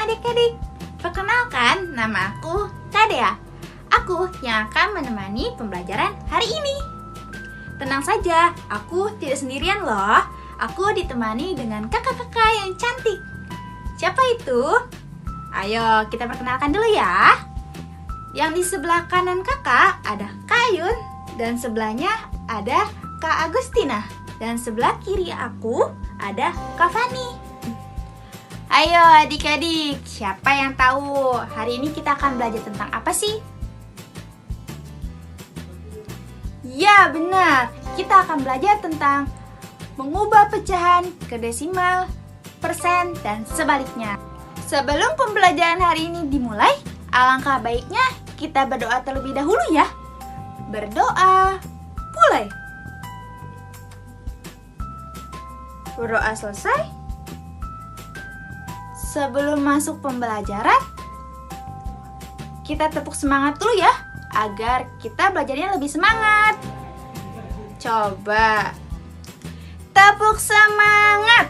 adik-adik, perkenalkan nama aku Kadea. Aku yang akan menemani pembelajaran hari ini. Tenang saja, aku tidak sendirian loh. Aku ditemani dengan kakak-kakak yang cantik. Siapa itu? Ayo kita perkenalkan dulu ya. Yang di sebelah kanan kakak ada Kak Ayun, dan sebelahnya ada Kak Agustina, dan sebelah kiri aku ada Kak Fani. Ayo adik-adik, siapa yang tahu hari ini kita akan belajar tentang apa sih? Ya benar, kita akan belajar tentang mengubah pecahan ke desimal, persen, dan sebaliknya. Sebelum pembelajaran hari ini dimulai, alangkah baiknya kita berdoa terlebih dahulu ya. Berdoa, mulai. Berdoa selesai. Sebelum masuk pembelajaran, kita tepuk semangat dulu ya, agar kita belajarnya lebih semangat. Coba tepuk semangat.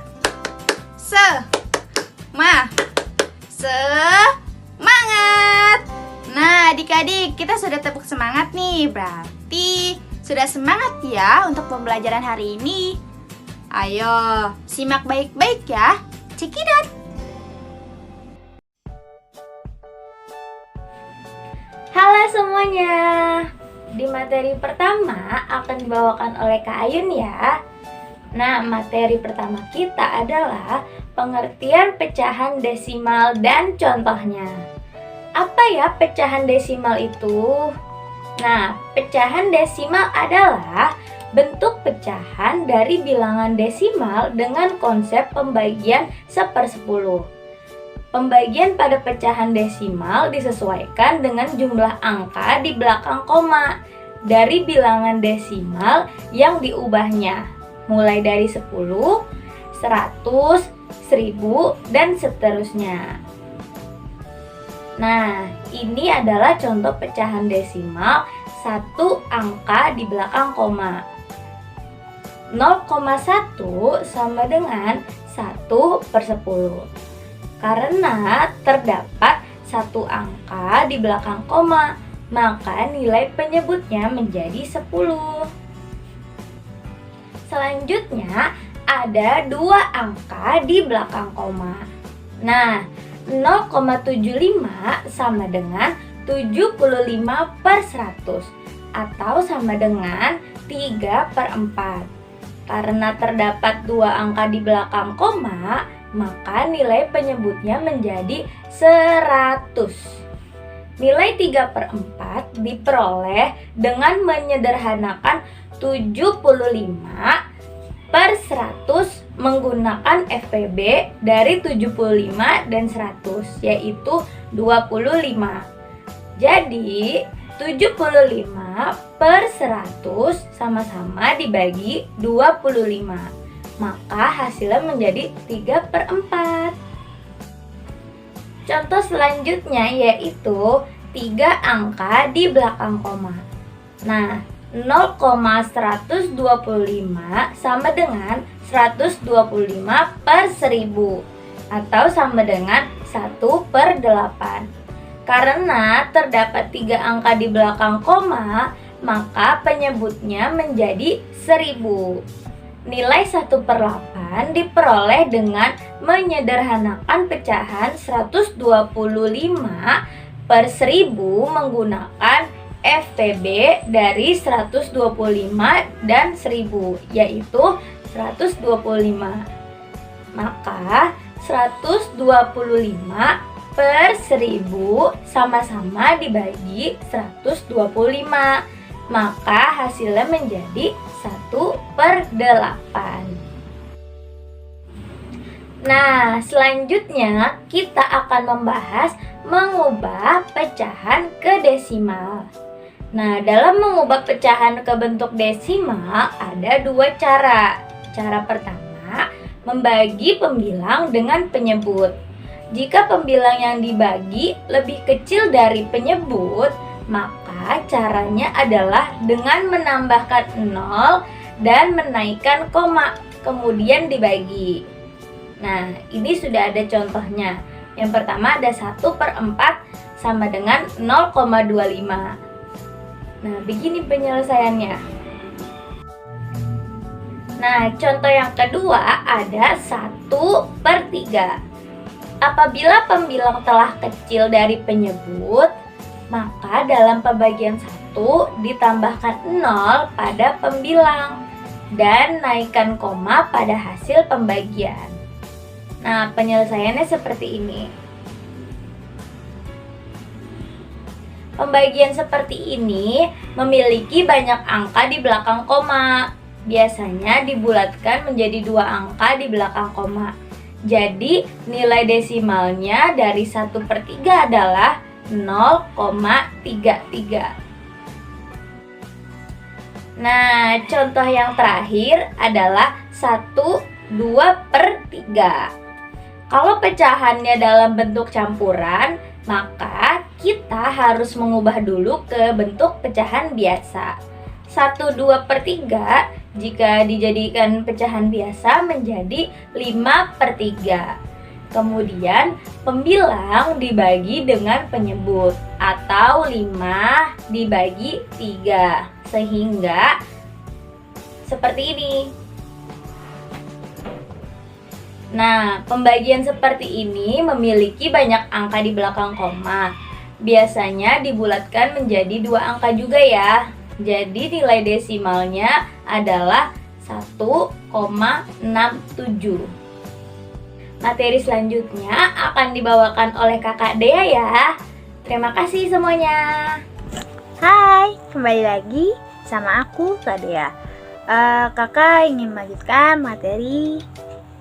Semangat. Nah adik-adik, kita sudah tepuk semangat nih. Berarti sudah semangat ya untuk pembelajaran hari ini. Ayo simak baik-baik ya. Check it out. Halo semuanya, di materi pertama akan dibawakan oleh Kak Ayun ya. Nah, materi pertama kita adalah pengertian pecahan desimal dan contohnya. Apa ya pecahan desimal itu? Nah, pecahan desimal adalah bentuk pecahan dari bilangan desimal dengan konsep pembagian 1/10. Pembagian pada pecahan desimal disesuaikan dengan jumlah angka di belakang koma dari bilangan desimal yang diubahnya, mulai dari 10, 100, 1000, dan seterusnya. Nah, ini /adalah contoh pecahan desimal satu angka di belakang koma. 0,1 sama dengan 1/10. Karena terdapat satu angka di belakang koma, maka nilai penyebutnya menjadi 10. Selanjutnya, ada dua angka di belakang koma. Nah, 0,75 sama dengan 75/100 atau sama dengan 3/4. Karena terdapat dua angka di belakang koma, maka nilai penyebutnya menjadi 100. Nilai 3/4 diperoleh dengan menyederhanakan 75/100 menggunakan FPB dari 75 dan 100, yaitu 25. Jadi 75/100 sama-sama dibagi 25. Maka hasilnya menjadi 3/4. Contoh selanjutnya yaitu 3 angka di belakang koma. Nah, 0,125 sama dengan 125/1000 atau sama dengan 1/8. Karena terdapat 3 angka di belakang koma, maka penyebutnya menjadi 1000. Nilai 1/8 diperoleh dengan menyederhanakan pecahan 125/1000 menggunakan FPB dari 125 dan 1000, yaitu 125. Maka 125/1000 sama-sama dibagi 125. Maka hasilnya menjadi 1/8. Nah, selanjutnya kita akan membahas mengubah pecahan ke desimal. Nah, dalam mengubah pecahan ke bentuk desimal ada dua cara. Cara pertama, membagi pembilang dengan penyebut. Jika pembilang yang dibagi lebih kecil dari penyebut, maka caranya adalah dengan menambahkan 0 dan menaikkan koma, kemudian dibagi. Nah, ini sudah ada contohnya. Yang pertama ada 1/4 sama dengan 0,25. Nah, begini penyelesaiannya. Nah, contoh yang kedua ada 1/3. Apabila pembilang telah kecil dari penyebut, maka dalam pembagian 1 ditambahkan 0 pada pembilang dan naikkan koma pada hasil pembagian. Nah, penyelesaiannya seperti ini. Pembagian seperti ini memiliki banyak angka di belakang koma. Biasanya dibulatkan menjadi 2 angka di belakang koma. Jadi, nilai desimalnya dari 1/3 adalah 0,33. Nah, contoh yang terakhir adalah 1/2/3. Kalau pecahannya dalam bentuk campuran, maka kita harus mengubah dulu ke bentuk pecahan biasa. 1/2/3 jika dijadikan pecahan biasa menjadi 5/3. Kemudian pembilang dibagi dengan penyebut atau 5 dibagi 3 sehingga seperti ini. Nah, pembagian seperti ini memiliki banyak angka di belakang koma. Biasanya dibulatkan menjadi 2 angka juga ya. Jadi nilai desimalnya adalah 1,67. Materi selanjutnya akan dibawakan oleh Kakak Dea ya. Terima kasih semuanya. Hai, kembali lagi sama aku Kak Dea. Kakak ingin melanjutkan materi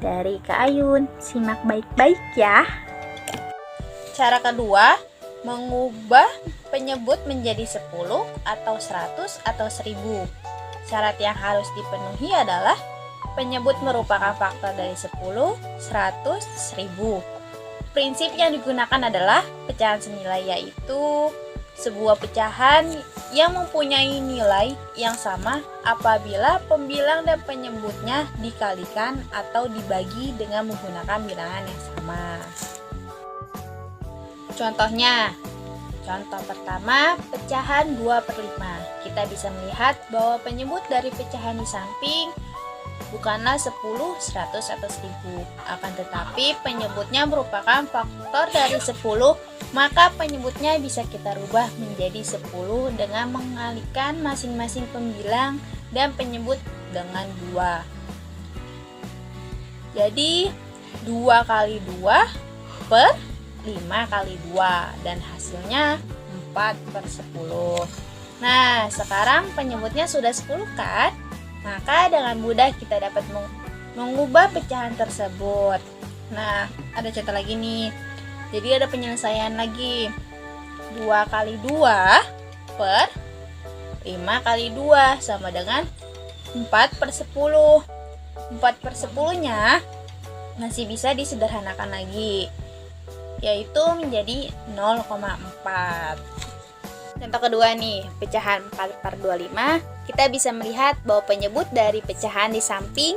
dari Kak Ayun. Simak baik-baik ya. Cara kedua, mengubah penyebut menjadi 10 atau 100 atau 1000. Syarat yang harus dipenuhi adalah penyebut merupakan faktor dari 10, 100, 1000. Prinsip yang digunakan adalah pecahan senilai, yaitu sebuah pecahan yang mempunyai nilai yang sama apabila pembilang dan penyebutnya dikalikan atau dibagi dengan menggunakan bilangan yang sama. Contohnya, contoh pertama, pecahan 2/5. Kita bisa melihat bahwa penyebut dari pecahan di samping bukanlah 10, 100, atau 1000. Akan tetapi penyebutnya merupakan faktor dari 10, maka penyebutnya bisa kita rubah menjadi 10 dengan mengalihkan masing-masing pembilang dan penyebut dengan 2. Jadi 2 kali 2 per 5 kali 2 dan hasilnya 4/10. Nah, sekarang penyebutnya sudah 10 kan? Maka dengan mudah kita dapat mengubah pecahan tersebut. Nah, ada contoh lagi nih. Jadi ada penyelesaian lagi. 2 kali 2 per 5 kali 2 sama dengan 4/10. 4/10-nya masih bisa disederhanakan lagi, yaitu menjadi 0,4. Contoh kedua nih, pecahan 4/25. Kita bisa melihat bahwa penyebut dari pecahan di samping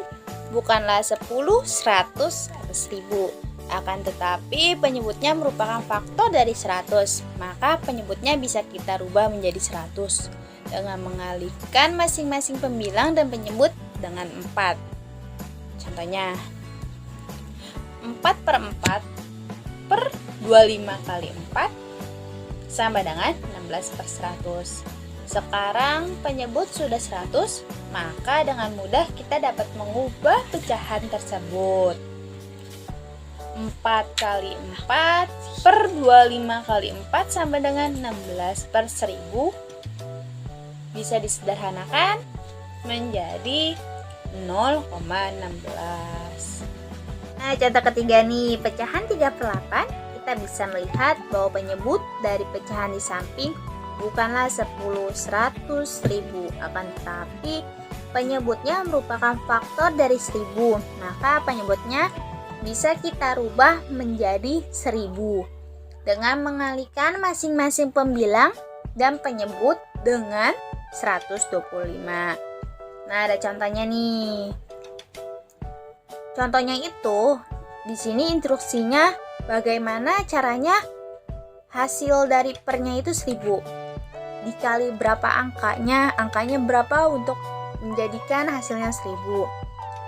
bukanlah 10, 100, atau 1000. Akan tetapi penyebutnya merupakan faktor dari 100, maka penyebutnya bisa kita rubah menjadi 100 dengan mengalihkan masing-masing pembilang dan penyebut dengan 4. Contohnya, 4/4 per 25 kali 4 sama dengan 16/100. Sekarang penyebut sudah 100, maka dengan mudah kita dapat mengubah pecahan tersebut. 4 kali 4 per 25 kali 4 sama dengan 16/1000. Bisa disederhanakan menjadi 0,16. Nah, contoh ketiga nih, pecahan 3/8. Kita bisa melihat bahwa penyebut dari pecahan di samping bukanlah 10, 100, 1000. Akan tetapi penyebutnya merupakan faktor dari 10, maka penyebutnya bisa kita rubah menjadi 1000 dengan mengalihkan masing-masing pembilang dan penyebut dengan 125. Nah, ada contohnya nih. Contohnya itu di sini instruksinya Bagaimana caranya? Hasil dari pernya itu 1000. Dikali berapa angkanya? Angkanya berapa untuk menjadikan hasilnya 1000?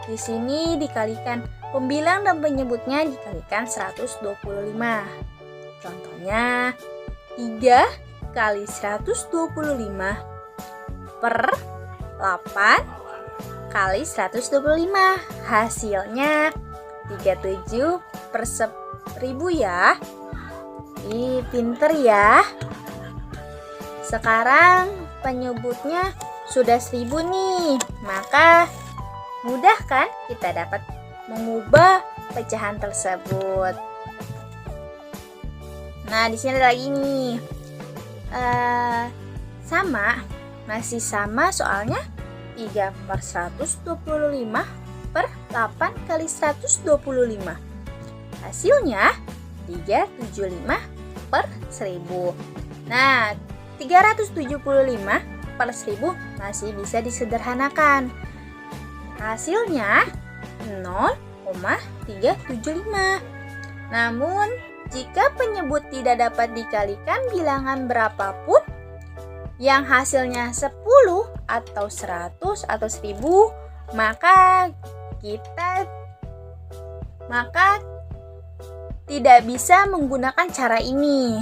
Di sini dikalikan pembilang dan penyebutnya dikalikan 125. Contohnya 3 kali 125 per 8 kali 125. Hasilnya 37 per 1000 ya. Ih, pinter ya. Sekarang penyebutnya sudah 1000 nih. Maka mudah kan kita dapat mengubah pecahan tersebut. Nah, di sini ada lagi nih. Masih sama soalnya 3 per 125 per 8 kali 125. Hasilnya 375 per 1000. Nah, 375 per 1000 masih bisa disederhanakan. Hasilnya 0,375. Namun, jika penyebut tidak dapat dikalikan bilangan berapapun, yang hasilnya 10 atau 100 atau 1000, maka tidak bisa menggunakan cara ini.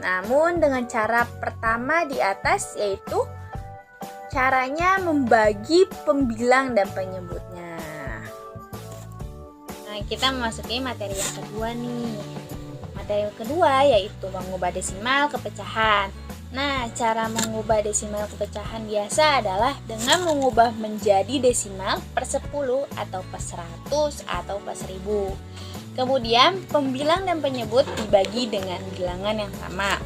Namun dengan cara pertama di atas, yaitu caranya membagi pembilang dan penyebutnya. Nah, kita memasuki materi yang kedua nih. Materi yang kedua yaitu mengubah desimal ke pecahan. Nah, cara mengubah desimal ke pecahan biasa adalah dengan mengubah menjadi desimal per 10 atau per 100 atau per 1000. Kemudian, pembilang dan penyebut dibagi dengan bilangan yang sama.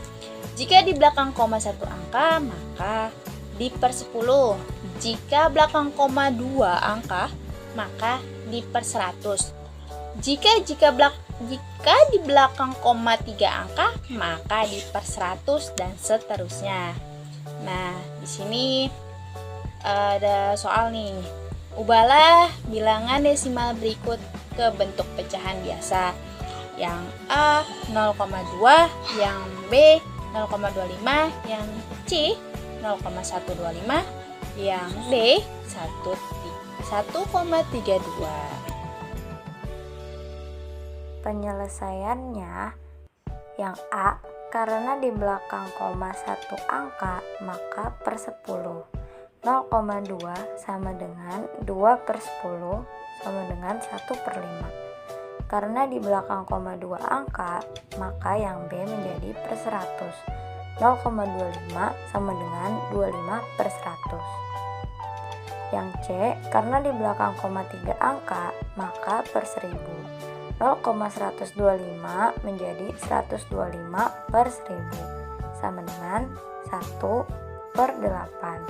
Jika di belakang koma 1 angka, maka di per 10. Jika belakang koma 2 angka, maka di per 100. Jika di belakang koma 3 angka, maka di per 100 dan seterusnya. Nah, di sini ada soal nih. Ubahlah bilangan desimal berikut ke bentuk pecahan biasa. Yang A 0,2, yang B 0,25, yang C 0,125, yang D 1,32. Penyelesaiannya, yang A, karena di belakang koma 1 angka, maka per 10. 0,2 sama dengan 2 per 10 sama dengan 1 per 5. Karena di belakang koma 2 angka, maka yang B menjadi per 100. 0,25 sama dengan 25 per 100. Yang C, karena di belakang koma 3 angka, maka per 1000. 0,125 menjadi 125 per 1000 sama dengan 1 per 8.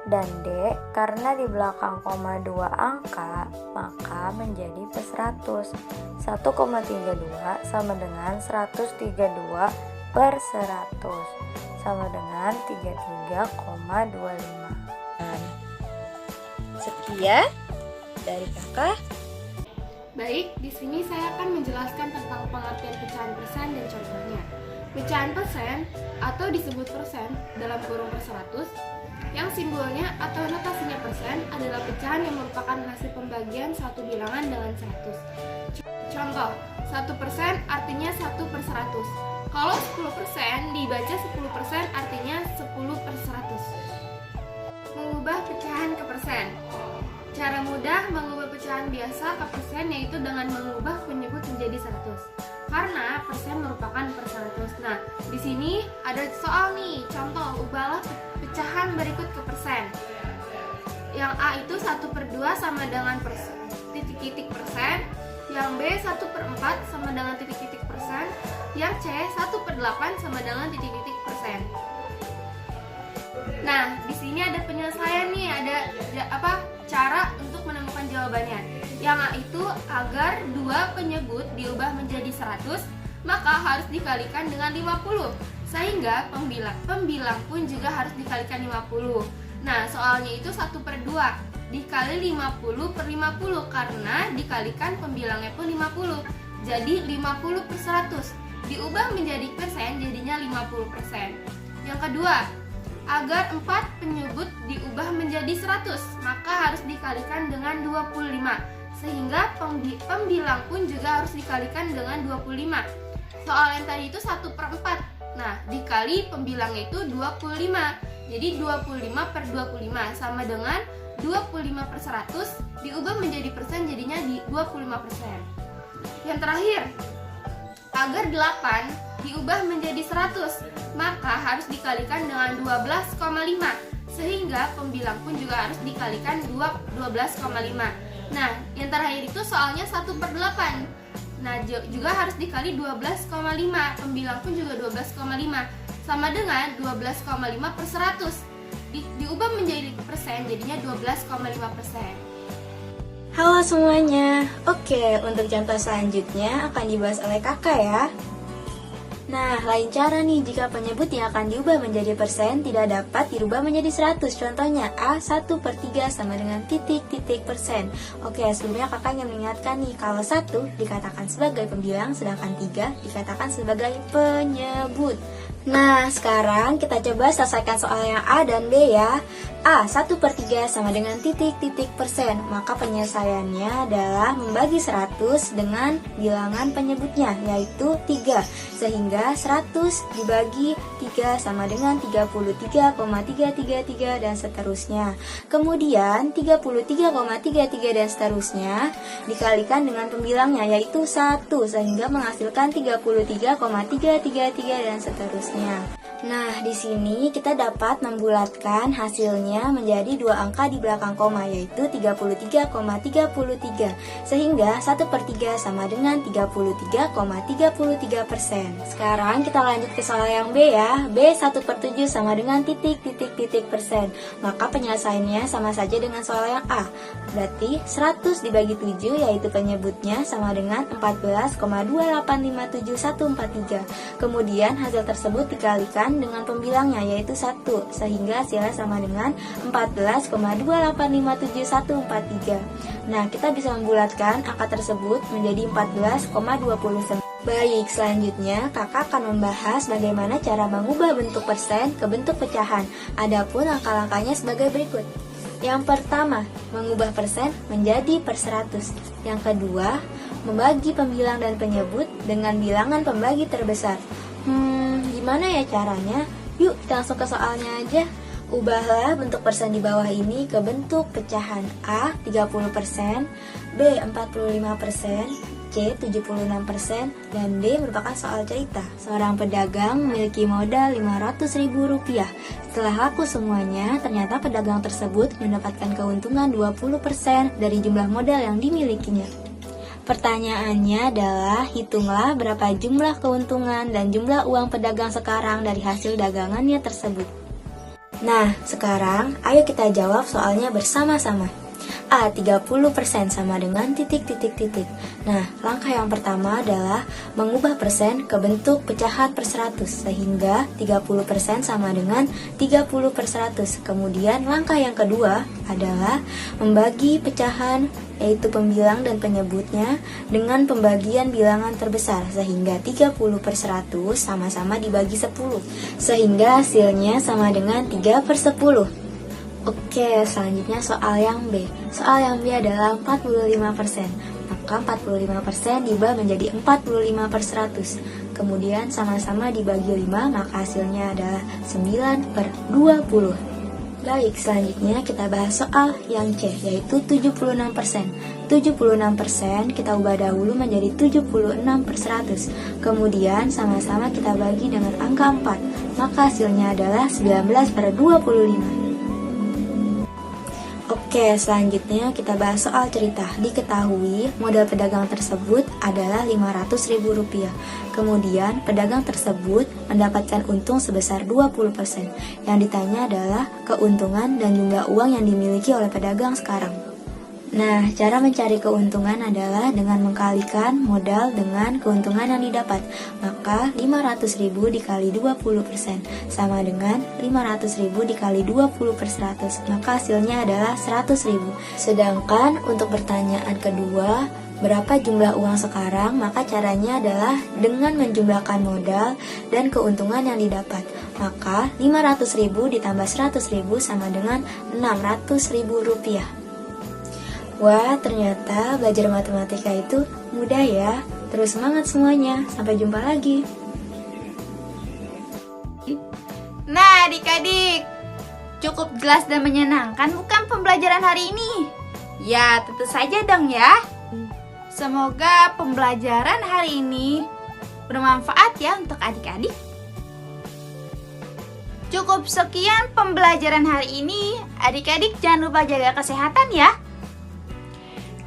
Dan D, karena di belakang koma 2 angka, maka menjadi per 100. 1,32 sama dengan 132 per 100 sama dengan 33,25. Sekian dari kakak. Baik, di sini saya akan menjelaskan tentang pengertian pecahan persen dan contohnya. Pecahan persen atau disebut persen dalam kurung per 100 yang simbolnya atau notasinya persen adalah pecahan yang merupakan hasil pembagian suatu bilangan dengan 100. Contoh, 1% artinya 1 per 100. Kalau 10% dibaca 10% artinya 10 per 100. Mengubah pecahan ke persen. Cara mudah mengubah pecahan biasa ke persen yaitu dengan mengubah penyebut menjadi 100. Karena persen merupakan per 100. Nah, di sini ada soal nih. Contoh, ubahlah pecahan berikut ke persen. Yang A itu 1/2 sama dengan titik-titik persen. Yang B 1/4 sama dengan titik-titik persen. Yang C 1/8 sama dengan titik-titik persen. Nah, di sini ada penyelesaian nih, ada cara untuk menemukan jawabannya. Yang A itu agar dua penyebut diubah menjadi 100, maka harus dikalikan dengan 50. Sehingga pembilang pun juga harus dikalikan 50. Nah, soalnya itu 1/2. dikali 50 per 50 karena dikalikan pembilangnya pun 50. Jadi 50 per 100 diubah menjadi persen jadinya 50%. Yang kedua, agar 4 penyebut diubah menjadi 100 maka harus dikalikan dengan 25 sehingga pembilang pun juga harus dikalikan dengan 25. Soal yang tadi itu 1 per 4. Nah, dikali pembilangnya itu 25. Jadi 25 per 25 sama dengan 25 per 100 diubah menjadi persen jadinya di 25%. Yang terakhir, agar 8 diubah menjadi 100 maka harus dikalikan dengan 12,5 sehingga pembilang pun juga harus dikalikan 12,5. Nah, yang terakhir itu soalnya 1 per 8. Nah, juga harus dikali 12,5. Pembilang pun juga 12,5. Sama dengan 12,5 per 100. Diubah menjadi persen, jadinya 12,5%. Halo semuanya. Oke, untuk contoh selanjutnya akan dibahas oleh kakak ya. Nah, lain cara nih jika penyebut yang akan diubah menjadi persen tidak dapat dirubah menjadi 100. Contohnya A 1 per 3 sama dengan titik-titik persen. Oke, sebelumnya kakak ingin mengingatkan nih kalau 1 dikatakan sebagai pembilang sedangkan 3 dikatakan sebagai penyebut. Nah, sekarang kita coba selesaikan soal yang A dan B ya. A 1 per 3 sama dengan titik-titik persen. Maka penyelesaiannya adalah membagi 100 dengan bilangan penyebutnya yaitu 3. Sehingga 100 dibagi 3 sama dengan 33,333 dan seterusnya. Kemudian 33,33 dan seterusnya dikalikan dengan pembilangnya yaitu 1 sehingga menghasilkan 33,333 dan seterusnya. Nah, di sini kita dapat membulatkan hasilnya menjadi dua angka di belakang koma yaitu 33,33 sehingga 1 per 3 sama dengan 33,33%. Sekarang kita lanjut ke soal yang B ya. B 1 per 7 sama dengan titik-titik persen. Maka penyelesaiannya sama saja dengan soal yang A. Berarti 100 dibagi 7 yaitu penyebutnya sama dengan 14,2857143. Kemudian hasil tersebut dikalikan dengan pembilangnya yaitu 1 sehingga hasilnya sama dengan 14,2857143. Nah, kita bisa membulatkan angka tersebut menjadi 14,29. Baik, selanjutnya kakak akan membahas bagaimana cara mengubah bentuk persen ke bentuk pecahan. Adapun langkah-langkahnya sebagai berikut. Yang pertama, mengubah persen menjadi per 100. Yang kedua, membagi pembilang dan penyebut dengan bilangan pembagi terbesar. Gimana ya caranya? Yuk kita langsung ke soalnya aja. Ubahlah bentuk persen di bawah ini ke bentuk pecahan. A 30%, B 45%, C 76%, dan D merupakan soal cerita. Seorang pedagang memiliki modal Rp500.000. Setelah laku semuanya, ternyata pedagang tersebut mendapatkan keuntungan 20% dari jumlah modal yang dimilikinya. Pertanyaannya adalah, hitunglah berapa jumlah keuntungan dan jumlah uang pedagang sekarang dari hasil dagangannya tersebut. Nah, sekarang ayo kita jawab soalnya bersama-sama. A 30% sama dengan titik-titik-titik. Nah, langkah yang pertama adalah mengubah persen ke bentuk pecahan per 100 sehingga 30% sama dengan 30 per 100. Kemudian langkah yang kedua adalah membagi pecahan yaitu pembilang dan penyebutnya dengan pembagian bilangan terbesar sehingga 30 per 100 sama-sama dibagi 10 sehingga hasilnya sama dengan 3 per 10. Oke, selanjutnya soal yang B. Soal yang B adalah 45%. Maka 45% diubah menjadi 45 per 100. Kemudian sama-sama dibagi 5, maka hasilnya adalah 9 per 20. Baik, selanjutnya kita bahas soal yang C, yaitu 76%. 76% kita ubah dahulu menjadi 76 per 100. Kemudian sama-sama kita bagi dengan angka 4, maka hasilnya adalah 19 per 25. Oke, selanjutnya kita bahas soal cerita. Diketahui modal pedagang tersebut adalah Rp500.000. Kemudian pedagang tersebut mendapatkan untung sebesar 20%. Yang ditanya adalah keuntungan dan jumlah uang yang dimiliki oleh pedagang sekarang. Nah, cara mencari keuntungan adalah dengan mengkalikan modal dengan keuntungan yang didapat. Maka 500.000 dikali 20% sama dengan 500.000 dikali 20/100. Maka hasilnya adalah 100.000. Sedangkan untuk pertanyaan kedua, berapa jumlah uang sekarang? Maka caranya adalah dengan menjumlahkan modal dan keuntungan yang didapat. Maka 500.000 ditambah 100.000 sama dengan 600.000 rupiah. Wah, ternyata belajar matematika itu mudah ya. Terus semangat semuanya. Sampai jumpa lagi. Nah, adik-adik, cukup jelas dan menyenangkan bukan pembelajaran hari ini? Ya, tentu saja dong ya. Semoga pembelajaran hari ini bermanfaat ya untuk adik-adik. Cukup sekian pembelajaran hari ini. Adik-adik jangan lupa jaga kesehatan ya.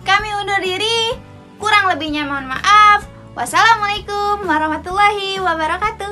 Kami undur diri. Kurang lebihnya mohon maaf. Wassalamualaikum warahmatullahi wabarakatuh.